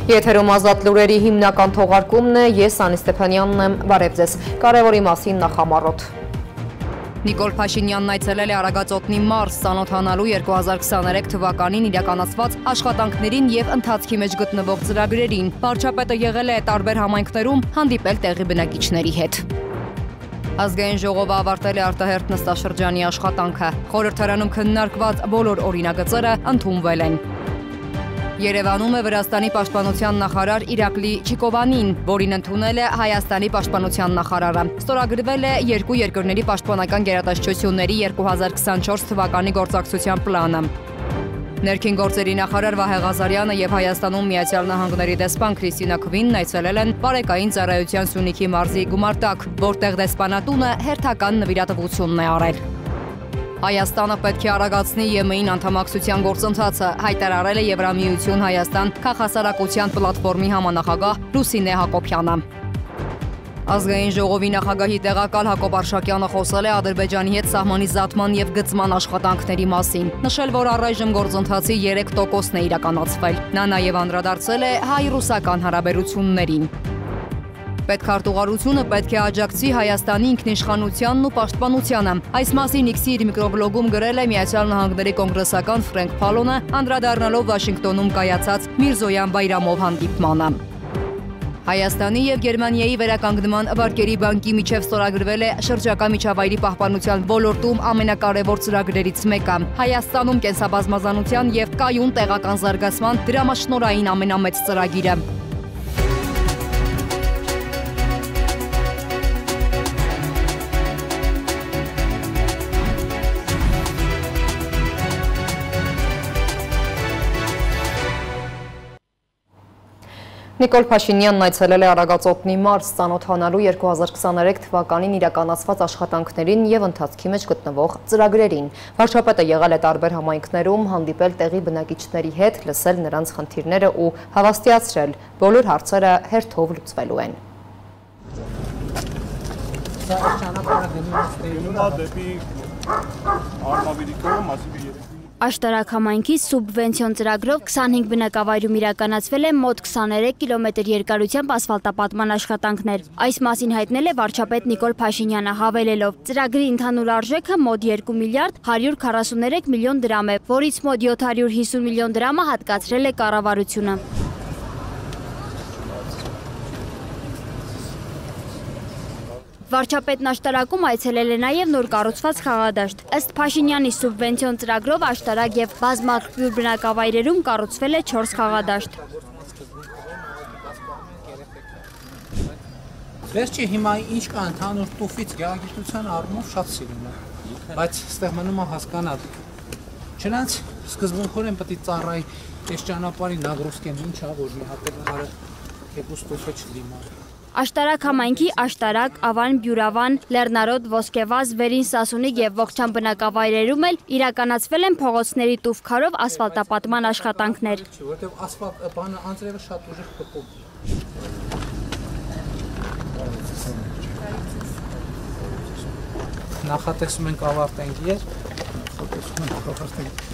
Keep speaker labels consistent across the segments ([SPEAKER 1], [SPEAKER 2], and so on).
[SPEAKER 1] Եթերում ազատ լուրերի հիմնական թողարկումն է, ես Անի Ստեփանյանն եմ, բարև ձեզ, կարևորի մասին նախամարոտ։ Նիկոլ Փաշինյանն այցելել է Արագածոտնի մարզ, ծանոթանալու 2023 թվականին իրականացված աշխատանքներին և ընթացքի մեջ գտնվող ծրագրերին։ Վարչապետը եղել է տարբեր համայնքներում, հանդիպել տեղի բնակիչների հետ։ Ազգային ժողովը ավարտել է արտահերթ նստաշրջանի աշխատանքը։ Խորհրդարանում քննարկված բոլոր օրինագծերը ընդունվել են։ Երևանում է Վրաստանի պաշտպանության նախարար Իրակլի Չիկովանին, որին ընդունել է Հայաստանի պաշտպանության նախարարը։ Ստորագրվել է երկու երկրների պաշտպանական գերատեսչությունների 2024 թվականի գործակցության պլանը։ Ներքին գործերի նախարար Վահե Ղազարյանը և Հայաստանում Միացյալ Նահանգների դեսպան Քրիստինա Քվինն այցելել են Բարեկային ծառայության Սյունիքի մարզի գումարտակ, որտեղ դեսպանատունը հերթական նվիրատվությունն է արել։ Հայաստանը պետք է արագացնի ԵՄ-ին անդամակցության գործընթացը, հայտարարել է Եվրամիություն Հայաստան քաղաքասարակության պլատֆորմի համանախագահ Լուսինե Հակոբյանը։ Ազգային ժողովի նախագահի տեղակալ Հակոբ Արշակյանը խոսել է Ադրբեջանի հետ սահմանի զատման և գծման աշխատանքների մասին, նշել, որ առայժմ գործընթացի 3%-ն է իրականացվել։ Նա նաև անդրադարձել է հայ-ռուսական հարաբերություններին։ Պետքարտուղարությունը պետք է աջակցի Հայաստանի ինքնիշխանությանն ու պաշտպանությանը։ Այս մասին X-ի իր միկրոբլոգում գրել է Միացյալ Նահանգների կոնգրեսական Ֆրենկ Փալոնը, անդրադառնալով Վաշինգտոնում կայացած Միրզոյան Բայրամով հանդիպմանը։ Հայաստանի և Գերմանիայի վերականգնման վարկերի բանկի միջև ստորագրվել է շրջակա միջավայրի պահպանության ոլորտում ամենակարևոր ծրագրերից մեկը։ Հայաստանում կենսաբազմազանության և կայուն տեղական զարգացման դրամաշնորհային ամենամեծ ծրագիրը։ Նիկոլ Փաշինյանն այցելել է Արագածոտնի մարզ, ծանոթանալու 2023 թվականին իրականացված աշխատանքներին և ընթացքի մեջ գտնվող ծրագրերին։ Վարչապետը եղել է տարբեր համայնքներում, հանդիպել տեղի բնակիչների հետ, լսել նրանց խնդիրները ու հավաստիացրել, բոլոր հարցերը հերթով լուծվելու են։
[SPEAKER 2] Աշտարակ համայնքի սուբվենցիոն ծրագրով 25 բնակավայրում իրականացվել է մոտ 23 կիլոմետր երկարությամբ ասֆալտապատման աշխատանքներ։ Այս մասին հայտնել է վարչապետ Նիկոլ Փաշինյանը, հավելելով. ծրագրի ընդհանուր արժեքը մոտ 2 միլիարդ 143 միլիոն դրամ է, որից մոտ 750 միլիոն դրամը հատկացրել է կառավարությունը։ Վարչապետն Աշտարակում այցելել է նաև նոր կառուցված խաղադաշտ։ Ըստ Փաշինյանի սուբվենցիոն ծրագրով Աշտարակ և բազմաղբյուր բնակավայրերում կառուցվել է 4 խաղադաշտ։
[SPEAKER 3] Վերջի հիմա ինչ կա ընդհանուր տուֆից գեղագիտության առումով շատ սիրուն է, բայց ստեղ մնում է հասկանալ։ Չնայած սկզբունքորեն պետք է ծառայի այս ճանապարհի նագրոսկեն ինչ է, որ մի հատ արը եկուս տուֆը չդիմա։
[SPEAKER 2] Աշտարակ համայնքի Աշտարակ, Ավան, Բյուրավան, Լեռնարոտ, Ոսկեվազ, Վերին Սասունիկ և Ողջան բնակավայրերում էլ իրականացվել են փողոցների տուֆքարով ասֆալտապատման աշխատանքներ։
[SPEAKER 3] Որտեղ ասֆալտ բանը անձրևը շատ ուժեղ կպոկի։ Նախատեսում ենք ավարտենք երբ, նախատեսում ենք ավարտենք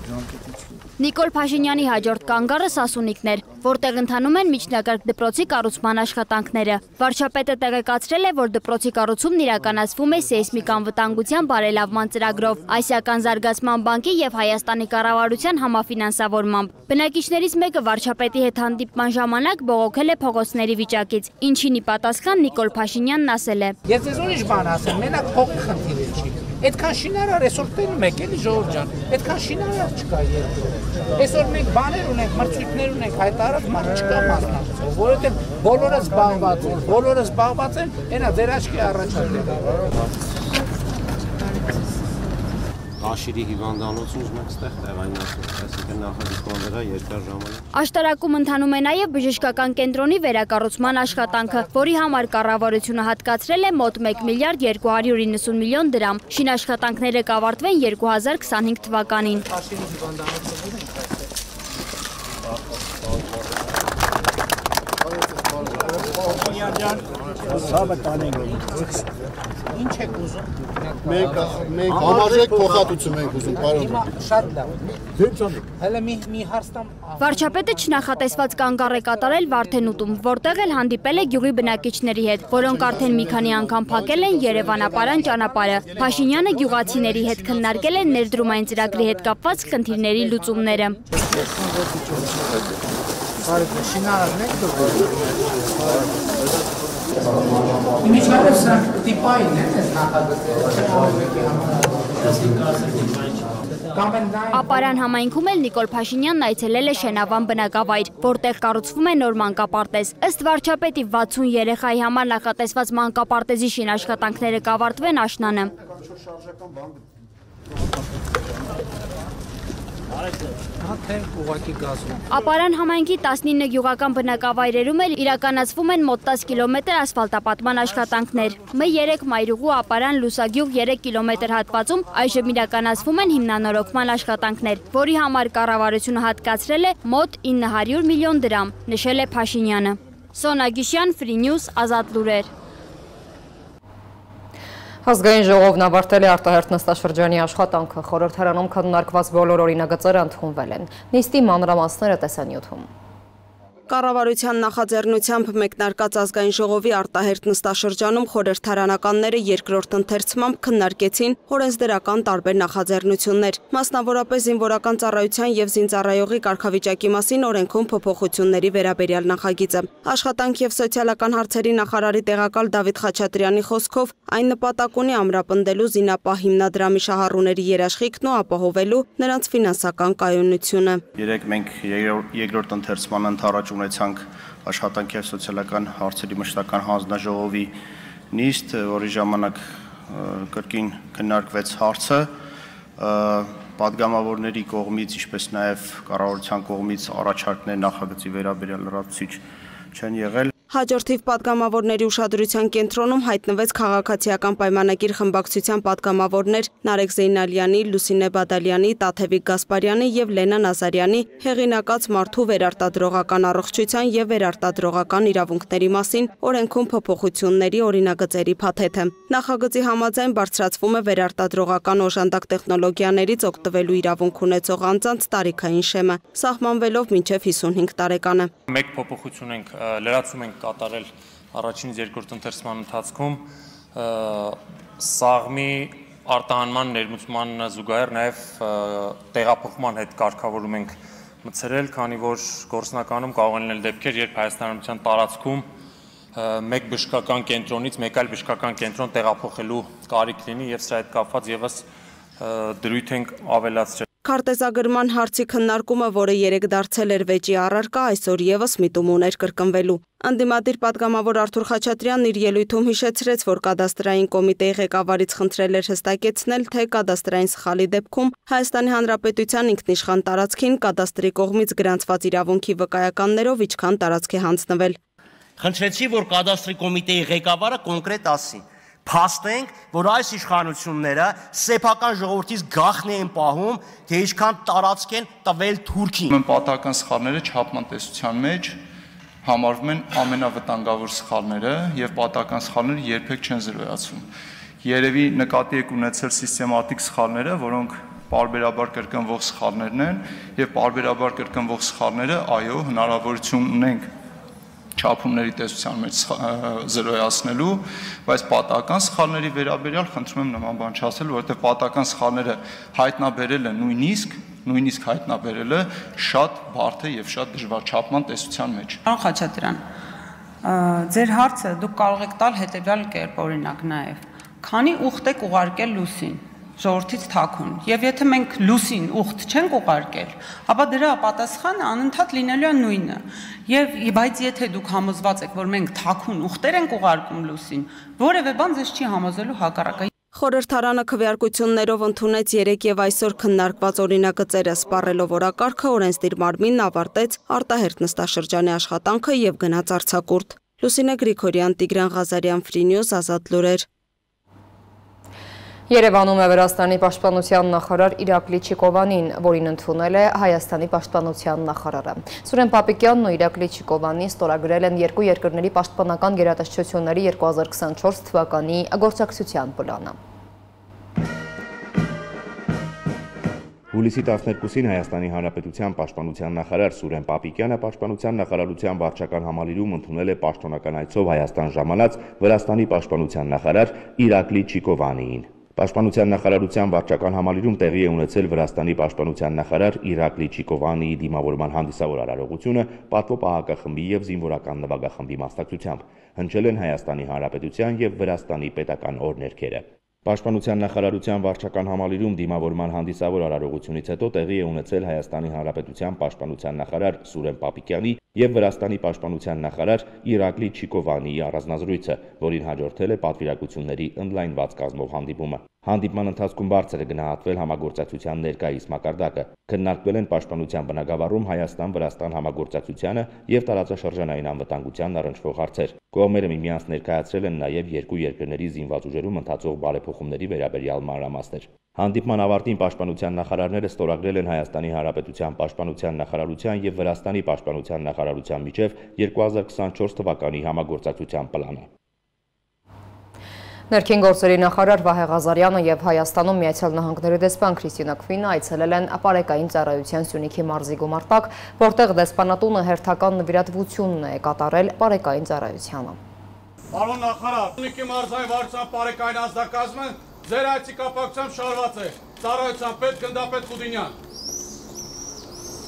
[SPEAKER 3] ժամկետից։
[SPEAKER 2] Նիկոլ Փաշինյանի հաջորդ կանգառը Սասունիկն էր, որտեղ ընթանում են միջնակարգ դպրոցի կառուցման աշխատանքները։ Վարչապետը տեղեկացրել է, որ դպրոցի կառուցումն իրականացվում է սեյսմիկ անվտանգության բարելավման ծրագրով, Ասիական զարգացման բանկի և Հայաստանի կառավարության համաֆինանսավորմամբ։ Բնակիչներից մեկը վարչապետի հետ հանդիպման ժամանակ բողոքել է փողոցների վիճակից, ինչին ի պատասխան Նիկոլ Փաշինյանն ասել է.
[SPEAKER 3] Ես ձեզ ուրիշ բան ասեմ, մենակ փողի խնդիրը չի։ Այդքան շինարար այսօր տենում եք, էլի ժողով ջան, այդքան շինարար չկա երկրում։ Այսօր մենք բաներ ունենք, մրցույթներ ունենք, հայտարարած մարդ չկա մասնակցող, որովհետև բոլորը զբաղված են, այնա ձեր աչքի առաջ է։
[SPEAKER 4] Աշիրի հիվանդանոցն ուզում եք ստեղ տեղայնացնել, այսինքն նախադիպման վրա երկար ժամանակ։
[SPEAKER 2] Աշտարակում ընթանում է նաև բժշկական կենտրոնի վերակառուցման աշխատանքը, որի համար կառավարությունը հատկացրել է մոտ 1 միլիարդ 290 միլիոն դրամ։ Շինաշխատանքները կավարտվեն 2025 թվականին։
[SPEAKER 5] Սավը կանենք
[SPEAKER 3] Ինչ եք ուզում։
[SPEAKER 5] Մենք համարժեք փոխհատուցում ենք ուզում, պարոն։
[SPEAKER 3] Հիմա շատ լավ։ Հələ մի հարցամ։
[SPEAKER 2] Վարչապետը չնախատեսված կանգառ է կատարել Վարդենուտում, որտեղ էլ հանդիպել է գյուղի բնակիչների հետ, որոնք արդեն մի քանի անգամ փակել են Երևանապարան ճանապարհը։ Փաշինյանը գյուղացիների հետ քննարկել է ներդրումային ծրագրի հետ կապված խնդիրների լուծումները։
[SPEAKER 3] Իմիջիայլով սրանք տիպային են այս նախագծերը։
[SPEAKER 2] Ապարան համայնքում էլ Նիկոլ Փաշինյանն այցելել է Շենավան բնակավայր, որտեղ կառուցվում է նոր մանկապարտեզ։ Ըստ վարչապետի 60 երեխայի համար նախատեսված մանկապարտեզի շին աշխատանքները կավարտվեն աշնանը։ Ապարան համայնքի 19 գյուղական բնակավայրերում էլ իրականացվում են մոտ 10 կիլոմետր ասֆալտապատման աշխատանքներ։ M3 Մայրուղու Ապարան Լուսագյուղ 3 կիլոմետր հատվածում այժմ իրականացվում են հիմնանորոգման աշխատանքներ, որի համար կառավարությունը հատկացրել է մոտ 900 միլիոն դրամ, նշել է Փաշինյանը։ Սոնա Գիշյան, Free News, Ազատ լուրեր։
[SPEAKER 1] Ազգային ժողովն ավարտել է արտահերթ նստաշրջանի աշխատանքը, խորհրդարանում քննարկված բոլոր օրինագծերը ընդունվել են։ Նիստի մանրամասները տեսանյութում։
[SPEAKER 6] Կառավարության նախաձեռնությամբ մեկնարկած ազգային ժողովի արտահերթ նստաշրջանում խորհրդարանականները երկրորդ ընթերցմամբ քննարկեցին օրենսդրական տարբեր նախաձեռնություններ, մասնավորապես զինվորական ծառայության եւ զինծառայողի կարգավիճակի մասին օրենքում փոփոխությունների վերաբերյալ նախագիծը։ Աշխատանք եւ սոցիալական հարցերի նախարարի տեղակալ Դավիթ Խաչատրյանի խոսքով այն նպատակ ունի ամրապնդելու զինապահ հիմնադրամի շահառուների երաշխիքն ու ապահովելու նրանց ֆինանսական կայունությունը։
[SPEAKER 7] Երեք մենք երկրորդ ընթերցման ընդառաջ ունեցանք աշխատանք եւ սոցիալական հարցերի մշտական հանձնաժողովի նիստ, որի ժամանակ կրկին քննարկվեց հարցը, падգամավորների կողմից, ինչպես նաեւ կառավարության կողմից առաջարկներ նախագծի վերաբերյալ լրացուցիչ չեն եղել։
[SPEAKER 6] Հաջորդիվ падգամավորների ուշադրության կենտրոնում հայտնվեց քաղաքացիական պայմանագիր խմբակցության падգամավորներ Նարեկ Զեյնալյանի, Լուսինե Բադալյանի, Տաթևիկ Գասպարյանի եւ Լենա Նազարյանի հեղինակած մարդու վերարտադրողական առողջության եւ վերարտադրողական իրավունքների մասին օրենքում փոփոխությունների օրինագծերի փաթեթը։ Նախագծի համաձայն բարձրացվում է վերարտադրողական օժանդակ տեխնոլոգիաներից օգտվելու իրավունք ունեցող անձանց տարիքային շեմը, սահմանվելով մինչև 55 տարեկանը։
[SPEAKER 8] Մեկ փոփոխություն ենք լրացում ենք կատարել առաջին երկրորդ ընթերցման ընթացքում սաղմի արտահանման ներմուծման զուգահեռ նաև տեղափոխման հետ կարգավորում ենք մտցրել, քանի որ գործնականում կարող են լինել դեպքեր, երբ Հայաստանի Հանրապետության տարածքում մեկ բժշկական կենտրոնից մեկ այլ բժշկական կենտրոն տեղափոխելու կարիք լինի եւ սրա հետ կապված եւս դրույթ ենք ավելացրել։
[SPEAKER 6] Քարտեզագրման հարցի քննարկումը, որը երեկ դարձել էր վեճի առարկա, այսօր եւս միտում ուներ կրկնվելու։ Անդիմադիր падգամավոր Արթուր Խաչատրյանն իր ելույթում հիշեցրեց, որ կադաստրային կոմիտեի ղեկավարից խնդրել էր հստակեցնել, թե կադաստրային սխալի դեպքում Հայաստանի Հանրապետության ինքնիշխան տարածքին կադաստրի կողմից գրանցված իրավունքի վկայականներով ինչքան տարածք է հանձնվել։
[SPEAKER 9] Խնդրեցի, որ կադաստրի կոմիտեի ղեկավարը կոնկրետ ասի։ Փաստենք, որ այս իշխանությունները սեփական ժողովրդից գաղտնի են պահում, թե ինչքան տարածք են տվել Թուրքին։
[SPEAKER 10] Պատահական սխալները չափման տեսության մեջ համարվում են ամենավտանգավոր սխալները եւ պատահական սխալները երբեք չեն զրոյացվում։ Երևի նկատի եք ունեցել սիստեմատիկ սխալները, որոնք պարբերաբար կրկնվող սխալներն են եւ պարբերաբար կրկնվող սխալները, այո, հնարավորություն ունենք չափումների տեսության մեջ զրոյացնելու, բայց պատահական սխալների վերաբերյալ խնդրում եմ նման բան չասել, որովհետև պատահական սխալները հայտնաբերելը նույնիսկ հայտնաբերելը շատ բարդ է եւ շատ դժվար չափման տեսության մեջ։
[SPEAKER 11] Պարոն Խաչատրյան, ձեր հարցը դուք կարող եք տալ հետեւյալ կերպ, օրինակ նաեւ, քանի ուխտ եք ուղարկել լուսին ժողովրդից թաքուն, եւ եթե մենք լուսին ուխտ չենք ուղարկել, ապա դրա պատասխանը անընդհատ լինելու է նույնը։ Բայց եթե դուք համոզված եք, որ մենք թաքուն ուխտեր ենք ուղարկում լուսին, որևէ բան ձեզ չի համոզելու հակառակը։
[SPEAKER 6] Խորհրդարանը քվեարկություններով ընդունեց երեկ եւ այսօր քննարկված օրինագծերը, սպառելով օրակարգը օրենսդիր մարմինն ավարտեց արտահերթ նստաշրջանի աշխատանքը եւ գնաց արձակուրդ։ Լուսինե Գրիգորյան, Տիգրան Ղազարյան, Free News, Ազատ լուրեր։
[SPEAKER 1] Երևանում է Վրաստանի պաշտպանության նախարար Իրակլի Չիկովանին, որին ընդունել է Հայաստանի պաշտպանության նախարարը։ Սուրեն Պապիկյանն ու Իրակլի Չիկովանին ստորագրել են երկու երկրների պաշտպանական գերատեսչությունների 2024 թվականի գործակցության պլանը։
[SPEAKER 12] Հուլիսի 12-ին Հայաստանի Հանրապետության պաշտպանության նախարար Սուրեն Պապիկյանը պաշտպանության նախարարության վարչական համալիրում ընդունել է պաշտոնական այցով Հայաստան ժամանած Վրաստանի պաշտպանության նախարար Իրակլի Չիկովանիին։ Պաշտպանության նախարարության վարչական համալիրում տեղի է ունեցել Վրաստանի պաշտպանության նախարար Իրակլի Չիկովանիի դիմավորման հանդիսավոր արարողությունը պատվո պահակախմբի եւ զինվորական նվագախմբի մասնակցությամբ։ Հնչել են Հայաստանի Հանրապետության եւ Վրաստանի պետական օրհներգերը։ Պաշտպանության նախարարության վարչական համալիրում դիմավորման հանդիսավոր արարողությունից հետո տեղի է ունեցել Հայաստանի Հանրապետության պաշտպանության նախարար Սուրեն Պապիկյանի եւ Վրաստանի պաշտպանության նախարար Իրակլի Չիկովանիի առանձնազրույցը, որին հաջորդել է պատվիրակությունների ընդլայնված կազմով հանդիպումը։ Հանդիպման ընթացքում բարձր է գնահատվել համագործակցության ներկայիս մակարդակը։ Քննարկվել են պաշտպանության բնագավառում Հայաստան-Վրաստան համագործակցությանը եւ տարածաշրջանային անվտանգությանն առնչվող հարցեր։ Կողմերը միմյանց ներկայացրել են նաեւ երկու երկրների զինված ուժերում ընթացող բարեփոխումների վերաբերյալ մանրամասներ։ Հանդիպման ավարտին պաշտպանության նախարարները ստորագրել են Հայաստանի Հանրապետության պաշտպանության նախարարության եւ Վրաստանի պաշտպանության նախարարության միջև 2024 թվականի համագործակցության պլանը։
[SPEAKER 1] Ներքին գործերի նախարար Վահե Ղազարյանը եւ Հայաստանում Միացյալ Նահանգների դեսպան Քրիստինա Քվինը այցելել են ապարեկային ծառայության Սյունիքի մարզի գումարտակ, որտեղ դեսպանատունը հերթական նվիրատվությունն է կատարել ապարեկային ծառայությանը։
[SPEAKER 5] Պարոն նախարար, Սյունիքի մարզային վարչության ապարեկային անձնակազմը ձեր այցի կապակցությամբ շարված է։ Ծառայության պետ գնդապետ Խուդինյան։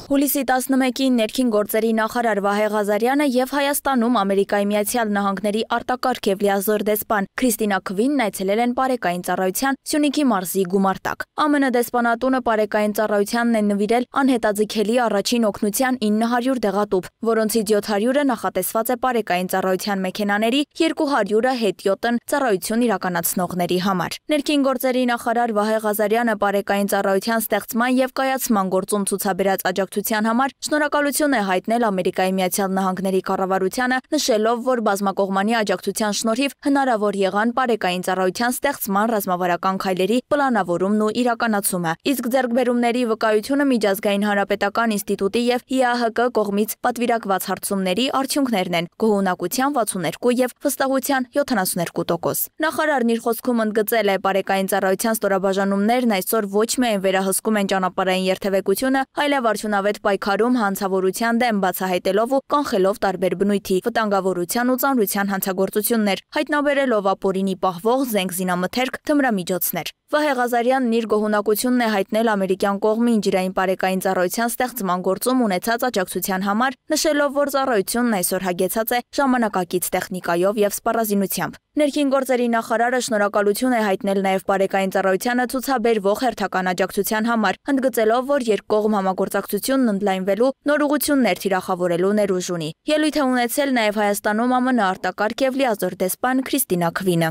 [SPEAKER 2] Հուլիսի 11-ին ներքին գործերի նախարար Վահե Ղազարյանը եւ Հայաստանում Ամերիկայի Միացյալ Նահանգների արտակարգ եւ լիազոր դեսպան Քրիստինա Քվինն այցելել են պարեկային ծառայության Սյունիքի մարզի գումարտակ։ ԱՄՆ դեսպանատունը պարեկային ծառայությանն է նվիրել անհետաձգելի առաջին օգնության 900 դեղատուփ, որոնցից 700-ը նախատեսված է պարեկային ծառայության մեքենաների, 200-ը հետիոտն ծառայություն իրականացնողների համար։ Ներքին գործերի նախարար Վահե Ղազարյանը պարեկային ծառայության ստեղծման եւ կայացման գործում ցուցաբերած աջակցության համար շնորհակալություն է հայտնել Ամերիկայի Միացյալ Նահանգների կառավարությանը, նշելով, որ բազմակողմանի աջակցության շնորհիվ հնարավոր եղան պարեկային ծառայության ստեղծման ռազմավարական քայլերի պլանավորումն ու իրականացումը։ Իսկ ձեռքբերումների վկայությունը Միջազգային հանրապետական ինստիտուտի եւ ՀԻԱՀԿ կողմից պատվիրակված հարցումների արդյունքներն են՝ գոհունակության 62 եւ վստահության 72%։ Նախարարն իր խոսքում ընդգծել է պարեկային ծառայության ստորաբաժանումներն այսօր ոչ միայն վերահսկում են ճանապարհային երթևեկությունը, այլև արդյունավետ պայքարում հանցավորության դեմ բացահայտելով ու կանխելով տարբեր բնույթի, վտանգավորության ու ծանրության հանցագործություններ, հայտնաբերելով ապօրինի պահվող զենք զինամթերք, թմրամիջոցներ։ Վահե Ղազարյանն իր գոհունակությունն է հայտնել ամերիկյան կողմին ջրային պարեկային ծառայության ստեղծման գործում ունեցած աջակցության համար, նշելով, որ ծառայությունն այսօր հագեցած է ժամանակակից տեխնիկայով եւ սպառազինությամբ։ Ներքին գործերի նախարարը շնորհակալություն է հայտնել նաև պարեկային ծառայությանը ցուցաբերվող հերթական աջակցության համար, ընդգծելով, որ երկկողմ համագործակցությունն ընդլայնվելու, նոր ուղղություններ թիրախավորելու ներուժ ունի։ Ելույթ է ունեցել նաև Հայաստանում ԱՄՆ արտակարգ եւ լիազոր դեսպան Քրիստինա Քվինը։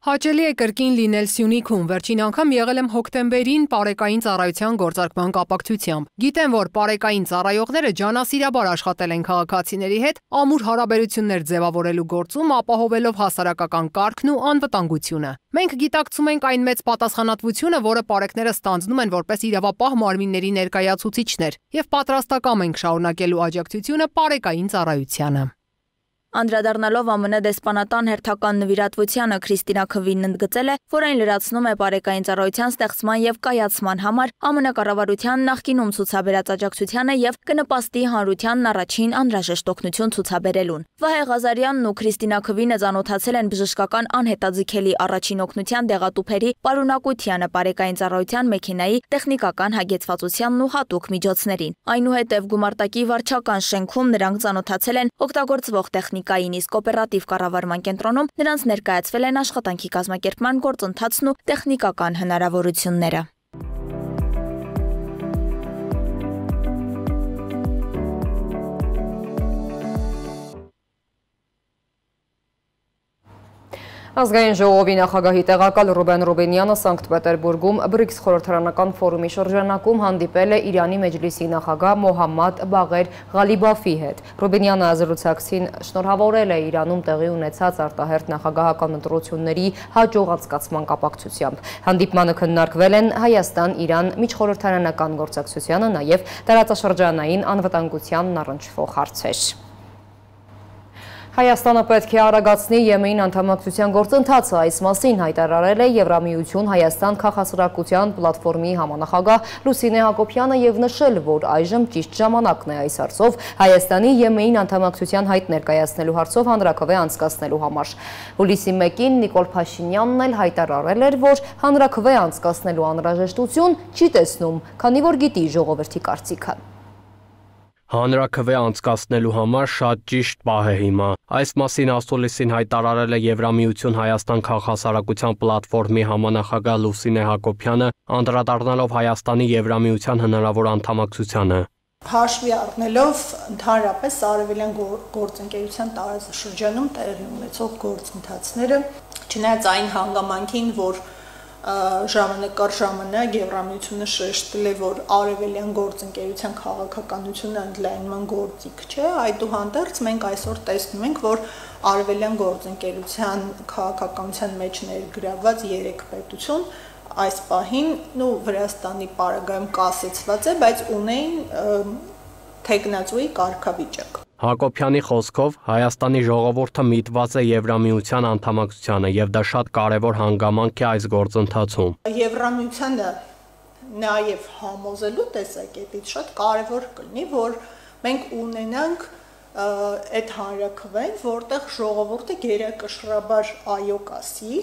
[SPEAKER 13] Հաճելի է կրկին լինել Սյունիքում, վերջին անգամ եղել եմ հոկտեմբերին պարեկային ծառայության գործարկման կապակցությամբ։ Գիտեմ, որ պարեկային ծառայողները ջանասիրաբար աշխատել են քաղաքացիների հետ, ամուր հարաբերություններ ձևավորելու գործում, ապահովելով հասարակական կարգն ու անվտանգությունը։ Մենք գիտակցում ենք այն մեծ պատասխանատվությունը, որը պարեկները ստանձնում են որպես իրավապահ մարմինների ներկայացուցիչներ, եւ պատրաստակամ ենք շարունակելու աջակցությունը պարեկային ծառայությանը։
[SPEAKER 2] Անդրադառնալով ԱՄՆ դեսպանատան հերթական նվիրատվությանը Քրիստինա Քվինն ընդգծել է, որ այն լրացնում է պարեկային ծառայության ստեղծման եւ կայացման համար ԱՄՆ կառավարության նախկինում ցուցաբերած աջակցությանը եւ կնպաստի հանրությանն առաջին անհրաժեշտ օգնություն ցուցաբերելուն։ Վահե Ղազարյանն ու Քրիստինա Քվինը ծանոթացել են բժշկական անհետաձգելի առաջին օգնության դեղատուփերի պարունակությանը, պարեկային ծառայության մեքենայի տեխնիկական հագեցվածությանն ու հատուկ միջոցներին։ Այնուհետև գումարտակի վարչական շենքում նրանք ծանոթացել են օգտագործվող տեխնիկային, իսկ օպերատիվ կառավարման կենտրոնում նրանց ներկայացվել են աշխատանքի կազմակերպման գործընթացն ու տեխնիկական հնարավորությունները։
[SPEAKER 1] Ազգային ժողովի նախագահի տեղակալ Ռուբեն Ռուբենյանը Սանկտ Պետերբուրգում BRICS խորհրդարանական ֆորումի շրջանակում հանդիպել է Իրանի մեջլիսի նախագահ Մոհամմադ Բաղեր Ղալիբաֆի հետ։ Ռուբենյանը զրուցակցին շնորհավորել է Իրանում տեղի ունեցած արտահերթ նախագահական ընտրությունների հաջող անցկացման կապակցությամբ։ Հանդիպմանը քննարկվել են Հայաստան-Իրան միջխորհրդարանական գործակցությանը, նաև տարածաշրջանային անվտանգությանն առնչվող հարցեր։ Հայաստանը պետք է արագացնի Եմենին անդամակցության գործընթացը, այս մասին հայտարարել է Եվրամիություն Հայաստան քաղաքասրակության պլատֆորմի համանախագահ Լուսինե Հակոբյանը եւ նշել, որ այժմ ճիշտ ժամանակն է այս հարցով Հայաստանի Եմենին անդամակցության հայտ ներկայացնելու հարցով հանրաքվե անցկացնելու համար։ Հուլիսի 1-ին Նիկոլ Փաշինյանն էլ հայտարարել էր, որ հանրաքվե անցկացնելու անհրաժեշտություն չի տեսնում, քանի որ գիտի ժողովրդի կարծիքը։
[SPEAKER 14] Հանրաքվե անցկացնելու համար շատ ճիշտ պահ է հիմա։ Այս մասին ասուլիսին հայտարարել է Եվրամիություն Հայաստան քաղաքասարակության պլատֆորմի համանախագահ Լուսինե Հակոբյանը, անդրադառնալով Հայաստանի Եվրամիության հնարավոր անդամակցությանը։
[SPEAKER 15] Հաշվի առնելով ընդհանրապես արևելյան գործընկերության տարածաշրջանում տեղի ունեցող գործընթացները, չնայած այն հանգամանքին, որ ժամանակ առ ժամանակ Եվրամիությունը շեշտել է, որ արևելյան գործընկերության քաղաքականությունը ընդլայնման գործիք չէ, այդուհանդերձ մենք այսօր տեսնում ենք, որ արևելյան գործընկերության քաղաքականության մեջ ներգրավված 3 պետություն այս պահին Վրաստանի պարագայում կասեցված է, բայց ունեն թեկնածուի կարգավիճակ։
[SPEAKER 14] Հակոբյանի խոսքով Հայաստանի ժողովուրդը միտված է Եվրամիության անդամակցությանը եւ դա շատ կարեւոր հանգամանք է այս գործընթացում։
[SPEAKER 15] Եվրամիությանը նաեւ համոզելու տեսակետից շատ կարեւոր կլինի, որ մենք ունենանք այդ հանրաքվեն, որտեղ ժողովուրդը գերակշռաբար այո կասի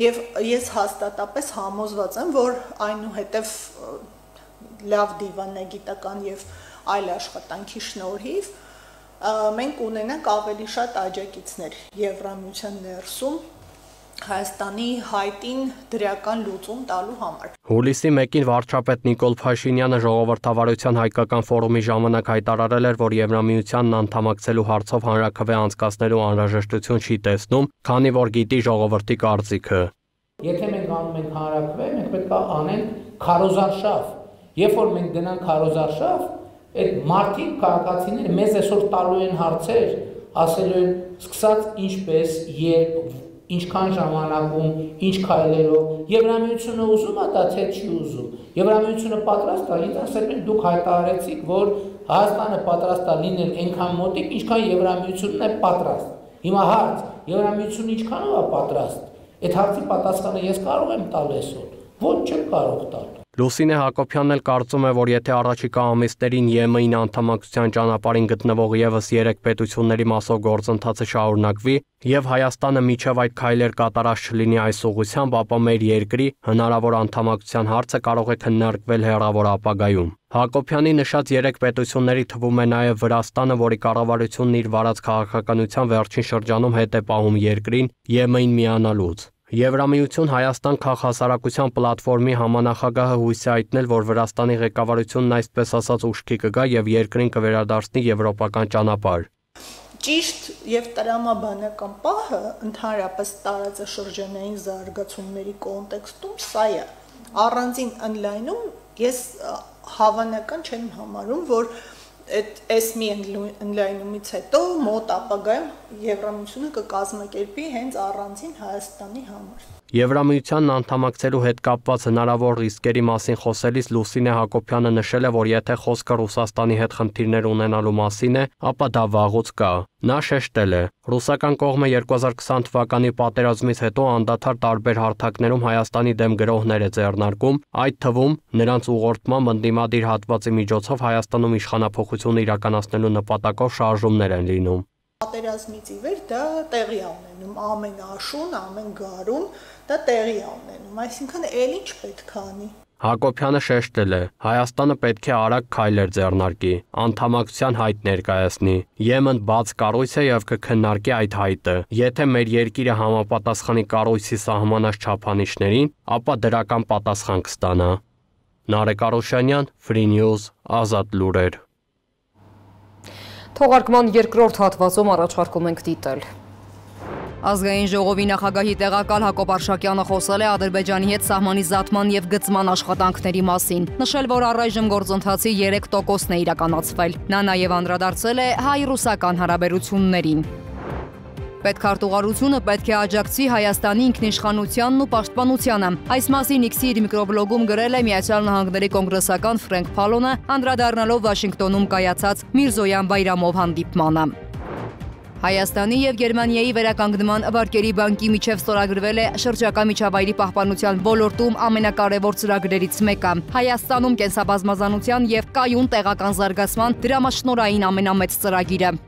[SPEAKER 15] եւ ես հաստատապես համոզված եմ, որ այնուհետեւ լավ դիվանագիտական եւ այլ աշխատանքի շնորհիվ մենք ունենանք ավելի շատ աջակիցներ Եվրամիության ներսում Հայաստանի հայտին դրական լուծում տալու համար։
[SPEAKER 14] Հուլիսի 1-ին վարչապետ Նիկոլ Փաշինյանը ժողովրդավարության հայկական ֆորումի ժամանակ հայտարարել էր, որ Եվրամիությանն անդամակցելու հարցով հանրաքվե անցկացնելու անհրաժեշտություն չի տեսնում, քանի որ գիտի ժողովրդի կարծիքը։
[SPEAKER 3] Եթե մենք անում ենք հանրաքվե, մենք պետք է անենք քարոզարշավ։ Երբ որ մենք գնանք քարոզարշավ, այդ մարդիկ քաղաքացիները մեզ այսօր տալու են հարցեր, ասելու են սկսած ինչպես, երբ, ինչքան ժամանակում, ինչ քայլերով, Եվրամիությունը ուզում է դա, թե չի ուզում։ Եվրամիությունը պատրաստ է, ինձ ասել են դուք հայտարարեցիք, որ Հայաստանը պատրաստ է լինել այնքան մոտիկ, ինչքան Եվրամիությունն է պատրաստ։ Հիմա հարց, Եվրամիությունը ինչքանով է պատրաստ։ Այդ հարցի պատասխանը ես կարող եմ տալ այսօր։ Ոչ չեմ կարող տալ։
[SPEAKER 14] Լուսինե Հակոբյանն էլ կարծում է, որ եթե առաջիկա ամիսներին Եմենին անդամակցության ճանապարհին գտնվող եւս 3 պետությունների մասով գործընթացը շարունակվի եւ Հայաստանը միջև այդ քայլեր կատարած չլինի այս ուղղությամբ, ապա մեր երկրի հնարավոր անդամակցության հարցը կարող է քննարկվել հեռավոր ապագայում։ Հակոբյանի նշած 3 պետությունների թվում է նաև Վրաստանը, որի կառավարությունն իր վարած քաղաքականության վերջին շրջանում հետ է պահում երկրին Եմենին միանալուց։ Եվրամիություն Հայաստան քաղաքասարակության պլատֆորմի համանախագահը հույս է հայտնել, որ Վրաստանի ղեկավարությունն այսպես ասած ուշքի կգա եւ երկրին կվերադարձնի եվրոպական ճանապարհ։
[SPEAKER 15] Ճիշտ եւ տրամաբանական պահը ընդհանրապես տարածաշրջանային զարգացումների կոնտեքստում սա է։ Առանձին ընդլայնում ես հավանական չեմ համարում, որ այս մի ընդլայնումից հետո մոտ ապագայում Եվրամիությունը կկազմակերպի հենց առանձին Հայաստանի համար։
[SPEAKER 14] Եվրամիությանն անդամակցելու հետ կապված հնարավոր ռիսկերի մասին խոսելիս Լուսինե Հակոբյանը նշել է, որ եթե խոսքը Ռուսաստանի հետ խնդիրներ ունենալու մասին է, ապա դա վաղուց կա։ Նա շեշտել է. ռուսական կողմը 2020 թվականի պատերազմից հետո անդադար տարբեր հարթակներում Հայաստանի դեմ գրոհներ է ձեռնարկում, այդ թվում նրանց ուղղորդման ընդդիմադիր հատվածի միջոցով Հայաստանում իշխանափոխություն իրականացնելու նպատակով շարժումներ են լինում։
[SPEAKER 15] Պատերազմից ի վեր դա տեղի է ունենում, ամեն աշուն, ամեն գարուն դա տեղի է ունենում, այսինքն էլ ինչ պետք է անի։
[SPEAKER 14] Հակոբյանը շեշտել է. Հայաստանը պետք է արագ քայլեր ձեռնարկի, անդամակցության հայտ ներկայացնի։ Եմեն բաց կառույց է եւ կքննարկի այդ հայտը։ Եթե մեր երկիրը համապատասխանի կառույցի սահմանած չափանիշներին, ապա դրական պատասխան կստանա։ Նարեկ Արոշանյան, Free News, Ազատ լուրեր։
[SPEAKER 1] Թողարկման երկրորդ հատվածում առաջարկում ենք դիտել։ Ազգային ժողովի նախագահի տեղակալ Հակոբ Արշակյանը խոսել է Ադրբեջանի հետ սահմանի զատման եւ գծման աշխատանքների մասին։ Նշել, որ առայժմ գործընթացի 3%-ն է իրականացվել։ Նա նաեւ անդրադարձել է հայ-ռուսական հարաբերություններին։ Պետքարտուղարությունը պետք է աջակցի Հայաստանի ինքնիշխանությանն ու պաշտպանությանը։ Այս մասին X-ի իր միկրոբլոգում գրել է Միացյալ Նահանգների կոնգրեսական Ֆրենկ Փալոնը, անդրադառնալով Վաշինգտոնում կայացած Միրզոյան Բայրամով հանդիպմանը։ Հայաստանի եւ Գերմանիայի վերականգնման վարկերի բանկի միջև ստորագրվել է շրջակա միջավայրի պահպանության ոլորտում ամենակարևոր ծրագրերից մեկը։ Հայաստանում կենսաբազմազանության եւ կայուն տեղական զարգացման դրամաշնորհային ամենամեծ ծրագիրը։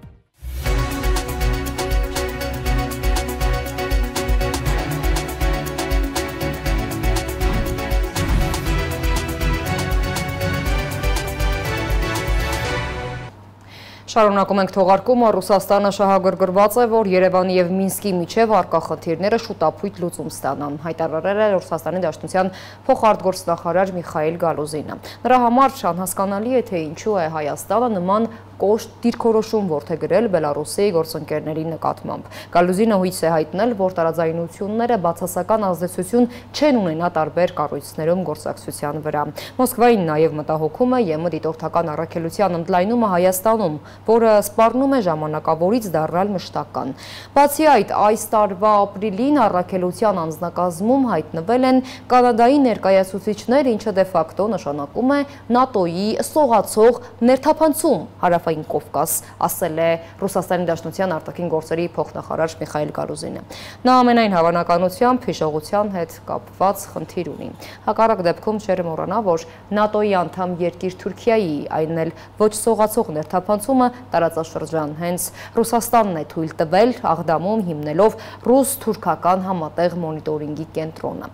[SPEAKER 1] Շարունակում ենք թողարկումը, Ռուսաստանը շահագրգռված է, որ Երևանի եւ Մինսկի միջև առկա խնդիրները շուտապույտ լուծում ստանան, հայտարարել է Ռուսաստանի Դաշնության փոխարտգործնախարար Միխայիլ Գալուզինը։ Նրա համար անհասկանալի է, թե ինչու է Հայաստանը նման կոշտ դիրքորոշում որդեգրել Բելարուսի գործընկերների նկատմամբ։ Գալուզինը հույս է հայտնել, որ տարաձայնությունները բացասական ազդեցություն չեն ունենա տարբեր կառույցներում գործակցության վրա։ Մոսկվային նաև մտահոգում է ԵՄ դիտորդական առաքելության ընդլայնումը Հայաստանում, որը սպառնում է ժամանակավորից դառնալ մշտական։ Բացի այդ, այս տարվա ապրիլին առաքելության անձնակազմում հայտնվել են Կանադայի ներկայացուցիչներ, ինչը դե ֆակտո նշանակում է ՆԱՏՕ-ի սողացող ներթափանցում Հարավային Կովկաս, ասել է Ռուսաստանի Դաշնության արտաքին գործերի փոխնախարար Միխայիլ Գալուզինը։ Նա ամենայն հավանականությամբ հիշողության հետ կապված խնդիր ունի։ Հակառակ դեպքում չէր մոռանա, որ ՆԱՏՕ-ի անդամ երկիր Թուրքիայի, այն էլ ոչ սողացող ներթափանցումը տարածաշրջան հենց Ռուսաստանն է թույլ տվել Աղդամում հիմնելով ռուս-թուրքական համատեղ մոնիտորինգի կենտրոնը։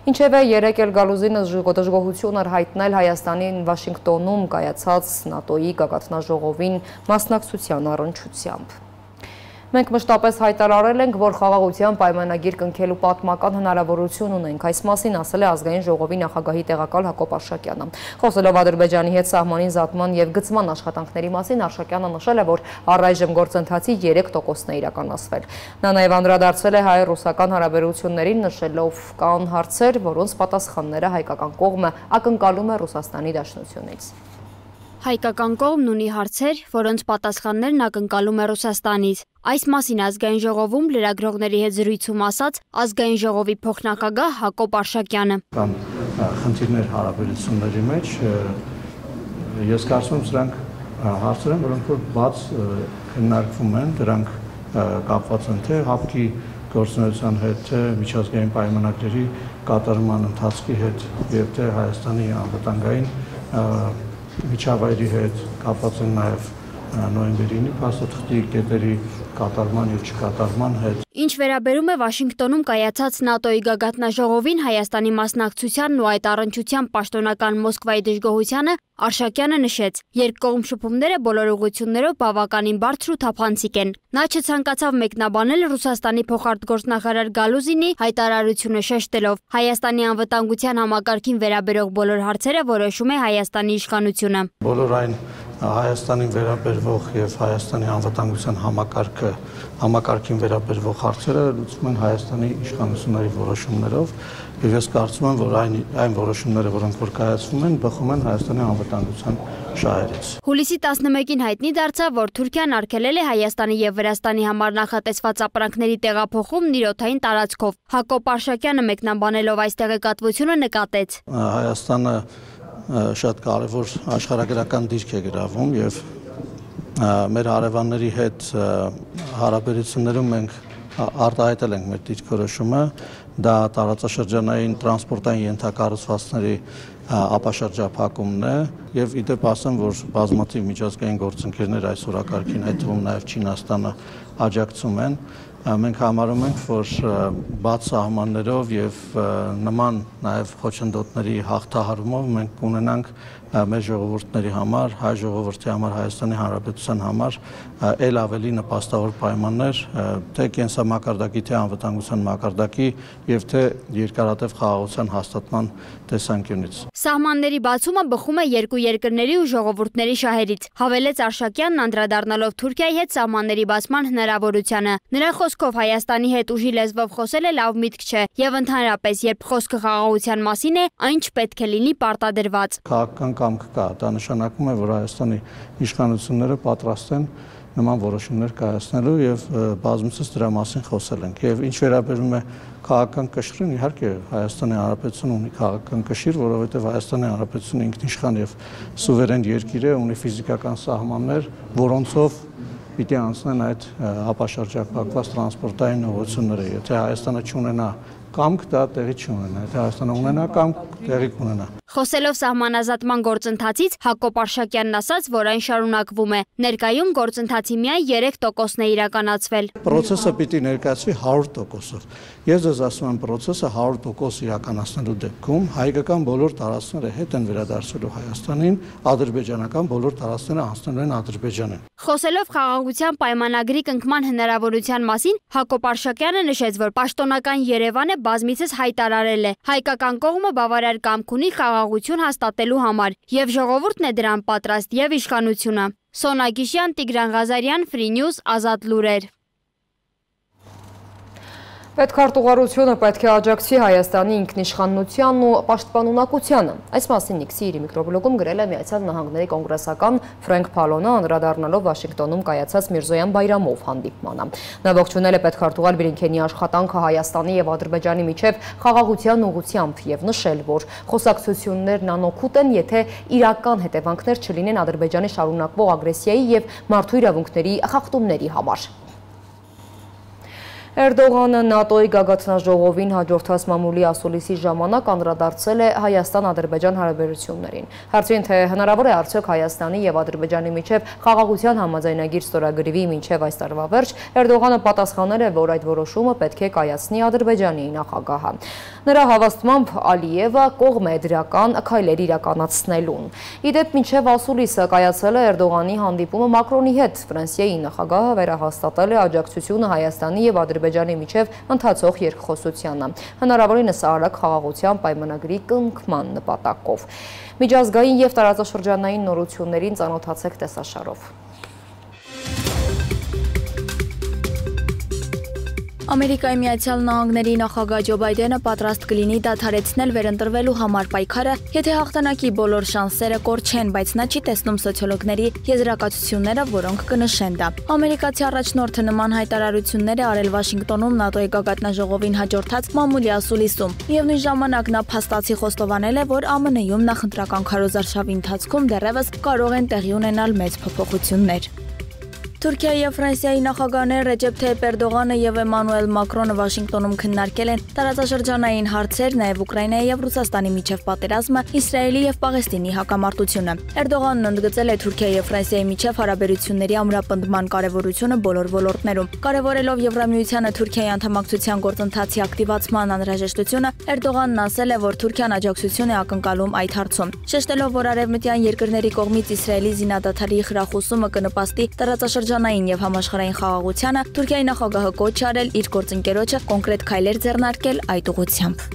[SPEAKER 1] Ինչևէ, երեկ էլ Գալուզինը դժգոհություն էր հայտնել Հայաստանին Վաշինգտոնում կայացած ՆԱՏՕ-ի գագաթնաժողովին մասնակցության առնչությամբ։ Մենք մշտապես հայտարարել ենք, որ խաղաղության պայմանագիր կնքելու պատմական հնարավորություն ունենք։ Այս մասին ասել է Ազգային ժողովի նախագահի տեղակալ Հակոբ Արշակյանը։ Խոսելով Ադրբեջանի հետ սահմանի զատման եւ գծման աշխատանքների մասին, Արշակյանը նշել է, որ առայժմ գործընթացի 3%-ն է իրականացվել։ Նա նաեւ անդրադարձել է հայ-ռուսական հարաբերություններին, նշելով կան հարցեր, որոնց պատասխանները հայկական կողմը ակնկալում է Ռուսաստանի Դաշնությունից։
[SPEAKER 2] Հայկական կողմն ունի հարցեր, որոնց պատասխաններն ակնկալում է Ռուսաստանից։ Այս մասին Ազգային ժողովում լրագրողների հետ զրույցում ասաց Ազգային ժողովի փոխնախագահ Հակոբ Արշակյանը։
[SPEAKER 16] Կան խնդիրներ հարաբերությունների մեջ, ես կարծում եմ սրանք հարցեր են, որոնք որ բաց քննարկվում են, դրանք կապված են թե ՀԱՊԿ-ի գործունեության հետ, թե միջազգային պայմանագրերի կատարման ընթացքի հետ եւ թե Հայաստանի անվտանգային միջավայրի հետ կապված են նաև նոյեմբերի 9-ի փաստաթղթի կետերի կատարման եւ չկատարման հետ։
[SPEAKER 2] Ինչ վերաբերում է Վաշինգտոնում կայացած ՆԱՏՕ-ի գագաթնաժողովին Հայաստանի մասնակցությանն ու այդ առնչությամբ պաշտոնական Մոսկվայի դժգոհությանը, Արշակյանը նշեց, երկկողմ շփումները բոլոր ուղղություններով բավականին բարձր ու թափանցիկ են։ Նա չցանկացավ մեկնաբանել Ռուսաստանի փոխարտգործնախարար Գալուզինի հայտարարությունը, շեշտելով Հայաստանի անվտանգության համակարգին վերաբերող բոլոր հարցերը որոշում է Հայաստանի իշխանությունը։
[SPEAKER 16] Բոլոր այն Հայաստանին վերաբերվող եւ Հայաստանի անվտանգության համակարգին վերաբերվող հարցերը լուծվում են Հայաստանի իշխանությունների որոշումներով եւ ես կարծում եմ, որ այն որոշումները, որոնք որ կայացվում են, բխում են Հայաստանի անվտանգության շահերից։
[SPEAKER 2] Հուլիսի 11-ին հայտնի դարձավ, որ Թուրքիան արգելել է Հայաստանի եւ Վրաստանի համար նախատեսված ապրանքների տեղափոխումն իր օդային տարածքով։ Հակոբ Արշակյանը մեկնաբանելով այս տեղեկատվությունը նկատեց.
[SPEAKER 16] Հայաստանը շատ կարևոր աշխարհագրական դիրք է գրավում եւ մեր հարևանների հետ հարաբերություններում մենք արտահայտել ենք մեր դիրքորոշումը, դա տարածաշրջանային տրանսպորտային ենթակառուցվածքների ապաշրջափակումն է եւ իդեպ ասեմ, որ բազմաթիվ միջազգային գործընկերներ այս օրակարգին, այդ թվում նաեւ Չինաստանը աջակցում են։ Մենք համարում ենք, որ բաց սահմաններով եւ նման նաեւ խոչընդոտների հաղթահարումով մենք կունենանք մեր ժողովուրդների համար, հայ ժողովրդի համար, Հայաստանի Հանրապետության համար ել ավելի նպաստավոր պայմաններ, թե կենսամակարդակի, թե անվտանգության մակարդակի եւ թե երկարատև խաղաղության հաստատման տեսանկյունից։
[SPEAKER 2] Սահմանների բացումը բխում է երկու երկրների ու ժողովուրդների շահերից, հավելեց Արշակյանն անդրադառնալով Թուրքիայի հետ սահմանների բացման հնարավորությանը։ Նրա խոսքով Հայաստանի հետ ուժի լեզվով խոսելը լավ միտք չէ եւ ընդհանրապես երբ խոսքը խաղաղության մասին է, այն չպետք է լինի պարտադրված։
[SPEAKER 16] Քաղաքական կամք կա, դա նշանակում է, որ Հայաստանի իշխանությունները պատրաստ են նման որոշումներ կայացնելու եւ բազմիցս դրա մասին խոսել ենք։ Եվ ինչ վերաբերում է քաղաքական կշռին, իհարկե Հայաստանի Հանրապետությունը ունի քաղաքական կշիռ, որովհետեւ Հայաստանի Հանրապետությունը ինքնիշխան եւ սուվերեն երկիր է, ունի ֆիզիկական սահմաններ, որոնցով պիտի անցնեն այդ ապաշրջակապված տրանսպորտային ուղղությունները։ Եթե Հայաստանը չունենա կամք, դա տեղի չունենա, եթե Հայաստանը ունենա կամք, տեղի կունենա։
[SPEAKER 2] Խոսելով սահմանազատման գործընթացից, Հակոբ Արշակյանն ասաց, որ այն շարունակվում է։ Ներկայում գործընթացի միայն 3%-ն է իրականացվել։
[SPEAKER 16] Պրոցեսը պիտի ներկայացվի 100%-ով։ Ես ձեզ ասում եմ, պրոցեսը 100% իրականացնելու դեպքում հայկական բոլոր տարածքները հետ են վերադարձելու Հայաստանին, ադրբեջանական բոլոր տարածքները անցնելու են Ադրբեջանին։
[SPEAKER 2] Խոսելով խաղաղության պայմանագրի կնքման հնարավորության մասին, Հակոբ Արշակյանը նշեց, որ պաշտոնական Երևանը բազմիցս հայտարարել է, հայկական կողմը բավարար կամք ունի խաղաղություն հաստատելու համար, եւ ժողովուրդն է դրան պատրաստ եւ իշխանությունը։ Սոնա Գիշյան, Տիգրան Ղազարյան, Free News, Ազատ լուրեր։
[SPEAKER 1] Պետքարտուղարությունը պետք է աջակցի Հայաստանի ինքնիշխանությանն ու պաշտպանունակությանը։ Այս մասին Nix-ի իր միկրոբլոգում գրել է Միացյալ Նահանգների կոնգրեսական Ֆրենկ Փալոնը, անդրադառնալով Վաշինգտոնում կայացած Միրզոյան Բայրամով հանդիպմանը։ Նա ողջունել է պետքարտուղար Բլինքենի աշխատանքը Հայաստանի եւ Ադրբեջանի միջև խաղաղության ուղղությամբ եւ նշել, որ խոսակցություններն անօգուտ են, եթե իրական հետևանքներ չլինեն Ադրբեջանի շարունակվող ագրեսիայի եւ մարդու իրավունքների խախտումների համար։ Էրդողանը ՆԱՏՕ-ի գագաթնաժողովին հաջորդած մամուլի ասուլիսի ժամանակ անդրադարձել է Հայաստան-Ադրբեջան հարաբերություններին։ Հարցին թե հնարավոր է արդյոք Հայաստանի եւ Ադրբեջանի միջև խաղաղության համաձայնագիր ստորագրվի մինչև այս տարվա վերջ, Էրդողանը պատասխանել է, որ այդ որոշումը պետք է կայացնի Ադրբեջանի նախագահը։ Նրա հավաստմամբ Ալիևը կողմ է դրական քայլեր իրականացնելուն։ Իդեպ մինչև ասուլիսը կայացել է Էրդողանի հանդիպումը Մակրոնի հետ, Ֆրանսիայի նախագահը վերահաստատել է աջակցությունը Հայաստանի եւ Ադրբեջանի միջև ընթացող երկխոսությանը, հնարավորինս արագ խաղաղության պայմանագրի կնքման նպատակով։ Միջազգային եւ տարածաշրջանային նորություններին ծանոթացեք տեսաշարով։
[SPEAKER 2] Ամերիկայի Միացյալ Նահանգների նախագահ Ջո Բայդենը պատրաստ կլինի դադարեցնել վերընտրվելու համար պայքարը, եթե հաղթանակի բոլոր շանսերը կորչեն, բայց նա չի տեսնում սոցիոլոգների եզրակացությունները, որոնք կնշեն դա։ Ամերիկացի առաջնորդը նման հայտարարություններ է արել Վաշինգտոնում ՆԱՏՕ-ի գագաթնաժողովին հաջորդած մամուլի ասուլիսում։ Միևնույն ժամանակ նա փաստացի խոստովանել է, որ ԱՄՆ-ում նախընտրական քարոզարշավի ընթացքում դեռևս կարող են տեղի ունենալ մեծ փոփոխություններ։ Թուրքիայի եւ Ֆրանսիայի նախագահներ Ռեջեփ Թայիփ Էրդողանը եւ Էմանուել Մակրոնը Վաշինգտոնում քննարկել են տարածաշրջանային հարցեր, նաեւ Ուկրաինայի եւ Ռուսաստանի միջև պատերազմը, Իսրայելի եւ Պաղեստինի հակամարտությունը։ Էրդողանն ընդգծել է Թուրքիայի եւ Ֆրանսիայի միջև հարաբերությունների ամրապնդման կարեւորությունը բոլոր ոլորտներում։ Կարևորելով Եվրամիությանը Թուրքիայի անդամակցության գործընթացի ակտիվացման անհրաժեշտությունը, Էրդողանն ասել է, որ Թուրքիան աջակցություն է ակնկալում այդ հարցում։ Շեշտելով, որ արևմտյան երկրների կողմից Իսրայելի զինադադարի խրախուսումը կնպաստի տարածաշրջանային եւ համաշխարհային խաղաղությանը, Թուրքիայի նախագահը կոչ արել իր գործընկերոջը կոնկրետ քայլեր ձեռնարկել այդ ուղղությամբ։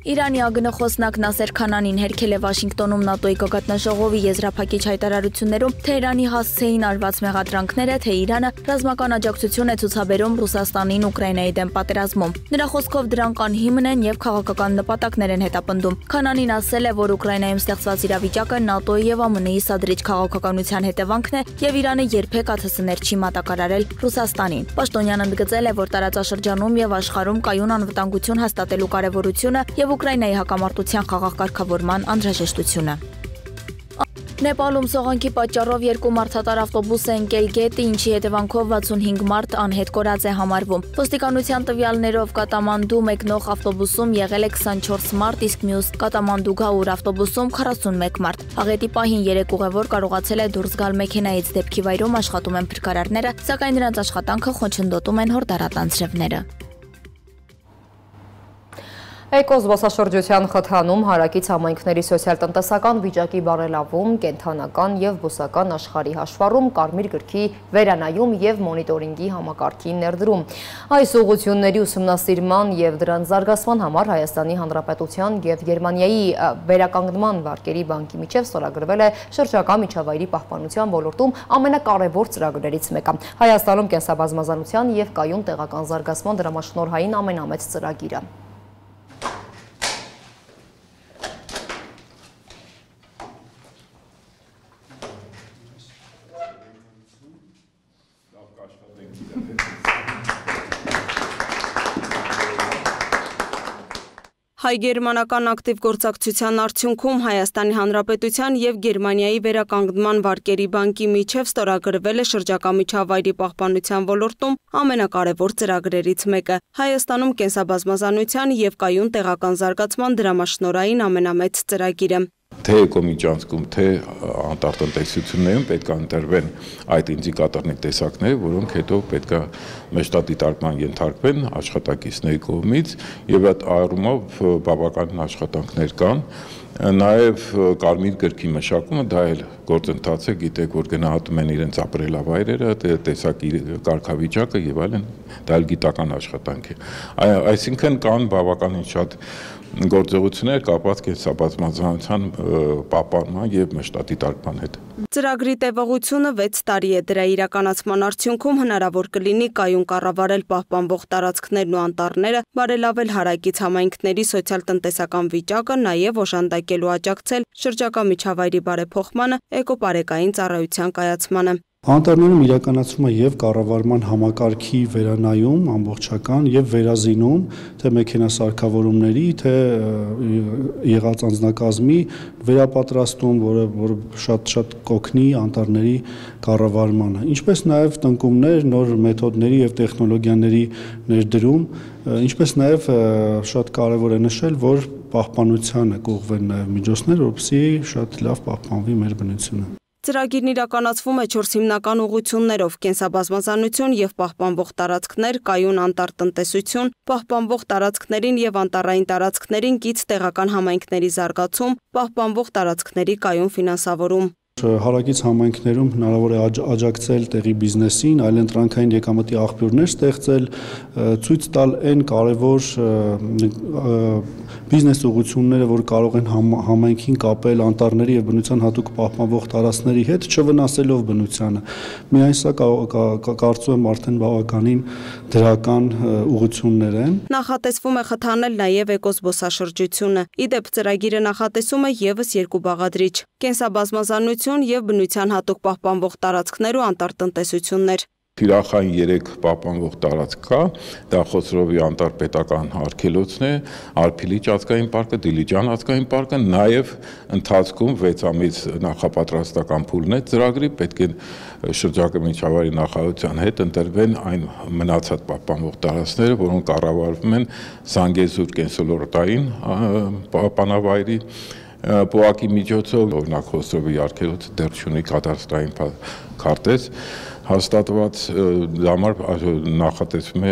[SPEAKER 2] Իրանի ագնախոսնակ Նասեր Քանանին հերքել է Վաշինգտոնում ՆԱՏՕ-ի գագաթնաժողովի եզրափակիչ հայտարարություններում, թե Իրանի հասցեին արված մեղադրանքները, թե Իրանը ռազմական աջակցություն է ցուցաբերում Ռուսաստանին Ուկրաինայի դեմ պատերազմում։ Նրա խոսքով դրանք անհիմն են եւ քաղաքական նպատակներ են հետապնդում։ Քանանին ասել է, որ Ուկրաինայում ստեղծված իրավիճակը ՆԱՏՕ-ի եւ ԱՄՆ-ի սադրիչ քաղաքականության հետևանքն է եւ Իրանը երբեք ԱԹՍ-ներ չի մատակարարել Ռուսաստանին։ Պաշտոնյան ընդգծել է, որ տարածաշրջանում եւ աշխարհում կայուն անվտանգություն հաստատելու կարեւորությունը եւ Ուկրաինայի հակամարտության խաղաղ կարգավորման անհրաժեշտությունը։ Նեպալում սողանքի պատճառով երկու մարդատար ավտոբուս է ընկել գետը, ինչի հետևանքով 65 մարդ անհետ կորած է համարվում։ Ոստիկանության տվյալներով Կատամանդու մեկնող ավտոբուսում եղել է 24 մարդ, իսկ մյուս Կատամանդու Գաուր ավտոբուսում 41 մարդ։ Աղետի պահին 3 ուղևոր կարողացել է դուրս գալ մեքենայից, դեպքի վայրում աշխատում են փրկարարները, սակայն նրանց աշխատանքը խոչընդոտում են հորդառատ անձրևները։
[SPEAKER 1] Էկոզբոսաշրջության խթանում, հարակից համայնքների սոցիալ-տնտեսական վիճակի բարելավում, կենդանական և բուսական աշխարհի հաշվառում, կարմիր գրքի վերանայում և մոնիտորինգի համակարգի ներդրում։ Այս ուղղությունների ուսումնասիրման և դրանց զարգացման համար Հայաստանի Հանրապետության և Գերմանիայի վերականգնման վարկերի բանկի միջև ստորագրվել է շրջակա միջավայրի պահպանության ոլորտում ամենակարևոր ծրագրերից մեկը։ Հայաստանում կենսաբազմազանության և կայուն տեղական զարգացման դրամաշնորհային ամենամեծ ծրագիրը։
[SPEAKER 6] Հայ-գերմանական ակտիվ գործակցության արդյունքում Հայաստանի Հանրապետության և Գերմանիայի վերականգնման վարկերի բանկի միջև ստորագրվել է շրջակա միջավայրի պահպանության ոլորտում ամենակարևոր ծրագրերից մեկը։ Հայաստանում կենսաբազմազանության և կայուն տեղական զարգացման դրամաշնորհային ամենամեծ ծրագիրը։
[SPEAKER 17] Թե էկոմիջանցքում, թե անտառտնտեսություններում պետք է ընտրվեն այդ ինդիկատորների տեսակները, որոնք հետո պետք է մեջտատիտարկման ենթարկվեն աշխատակիցների կողմից, եւ այդ առումով բավականին աշխատանքներ կան։ Նաև կարմիր գրքի մշակումը դա էլ գործընթաց է, գիտեք, որ գնահատում են իրենց ապրելավայրերը, տեսակի կարգավիճակը եւ այլն, դա էլ գիտական աշխատանք է։ Այսինքն կան բավականին շատ գործողություններ կապված կենսաբազմազանության պահպանման և մեջտատիտարկման հետ։
[SPEAKER 6] Ծրագրի տևողությունը 6 տարի է, դրա իրականացման արդյունքում հնարավոր կլինի կայուն կառավարել պահպանվող տարածքներն ու անտառները, բարելավել հարակից համայնքների սոցիալ-տնտեսական վիճակը, նաև օժանդակել ու աջակցել շրջակա միջավայրի բարեփոխմանը, էկոպարեկային ծառայության կայացմանը։
[SPEAKER 18] Անտառներում իրականացվում է և կառավարման համակարգի վերանայում ամբողջական և վերազինում, թե մեքենասարքավորումների, թե եղած անձնակազմի վերապատրաստում, որը շատ կօգնի անտառների կառավարմանը, ինչպես նաև տնկումներ, նոր մեթոդների և տեխնոլոգիաների ներդրում, ինչպես նաև շատ կարևոր է նշել, որ պահպանությանը կուղղվեն նաև միջոցներ, որպեսզի շատ լավ պահպանվի մեր բնությունը։
[SPEAKER 6] Ծրագիրն իրականացվում է 4 հիմնական ուղղություններով՝ կենսաբազմազանություն և պահպանվող տարածքներ, կայուն անտառտնտեսություն, պահպանվող տարածքներին և անտառային տարածքներին կից տեղական համայնքների զարգացում, պահպանվող տարածքների կայուն ֆինանսավորում։
[SPEAKER 18] Հարակից համայնքներում հնարավոր է աջակցել տեղի բիզնեսին, այլընտրանքային եկամտի աղբյուրներ ստեղծել, ցույց տալ այն կարևոր բիզնես ուղղությունները, որ կարող են համայնքին կապել անտառների և բնության հատուկ պահպանվող տարածքների հետ, չվնասելով բնությանը։ Միայն սա կարծում եմ արդեն բավականին դրական ուղղություններ են։
[SPEAKER 6] Նախատեսվում է խթանել նաև էկոզբոսաշրջությունը։ Իդեպ ծրագիրը նախատեսում է ևս 2 բաղադրիչ՝ կենսաբազմազանություն և բնության հատուկ պահպանվող տարածքներ ու անտառտնտեսություններ։
[SPEAKER 17] Թիրախային 3 պահպանվող տարածք կա, դա Խոսրովի անտառպետական արգելոցն է, Արփիլիճ ազգային պարկը, Դիլիջան ազգային պարկը, նաև ընթացքում 6 ամիս նախապատրաստական փուլն է ծրագրի, պետք է շրջակա միջավայրի նախարարության հետ ընտրվեն այն մնացած պահպանվող տարածքները, որոնք կառավարվում են Զանգեզուր կենսոլորտային պահպանավայրի պոակի միջոցով, օրինակ Խոսրովի արգելոցը դեռ չունի կադաստրային քարտեզ հաստատված, դա համար նախատեսվում է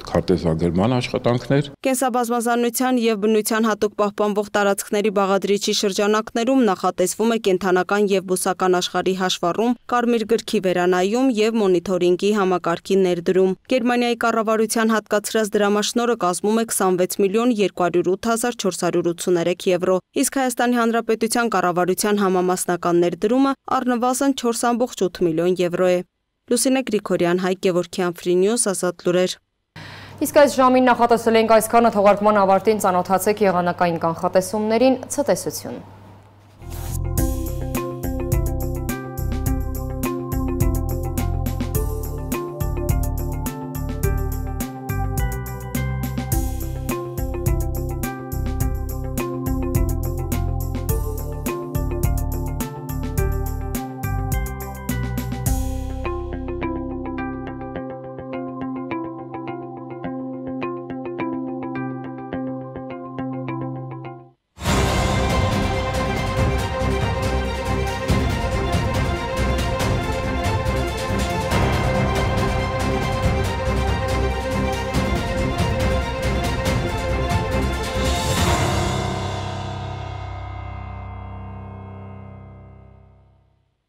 [SPEAKER 17] քարտեզագրման աշխատանքներ։
[SPEAKER 6] Կենսաբազմազանության և բնության հատուկ պահպանվող տարածքների բաղադրիչի շրջանակներում նախատեսվում է կենդանական և բուսական աշխարհի հաշվառում, կարմիր գրքի վերանայում և մոնիտորինգի համակարգի ներդրում։ Գերմանիայի կառավարության հատկացրած դրամաշնորհը կազմում է 26.208.483 եվրո, իսկ Հայաստանի Հանրապետության կառավարության համամասնական ներդրումը առնվազն 4.8 միլիոն եվրո է։ Լուսինե Գրիգորյան, Հայկ Գևորգյան, Free News, Ազատ լուրեր։
[SPEAKER 1] Իսկ այս ժամին նախատեսել ենք այսքանը, թողարկման ավարտին ծանոթացեք եղանակային կանխատեսումներին, ցտեսություն։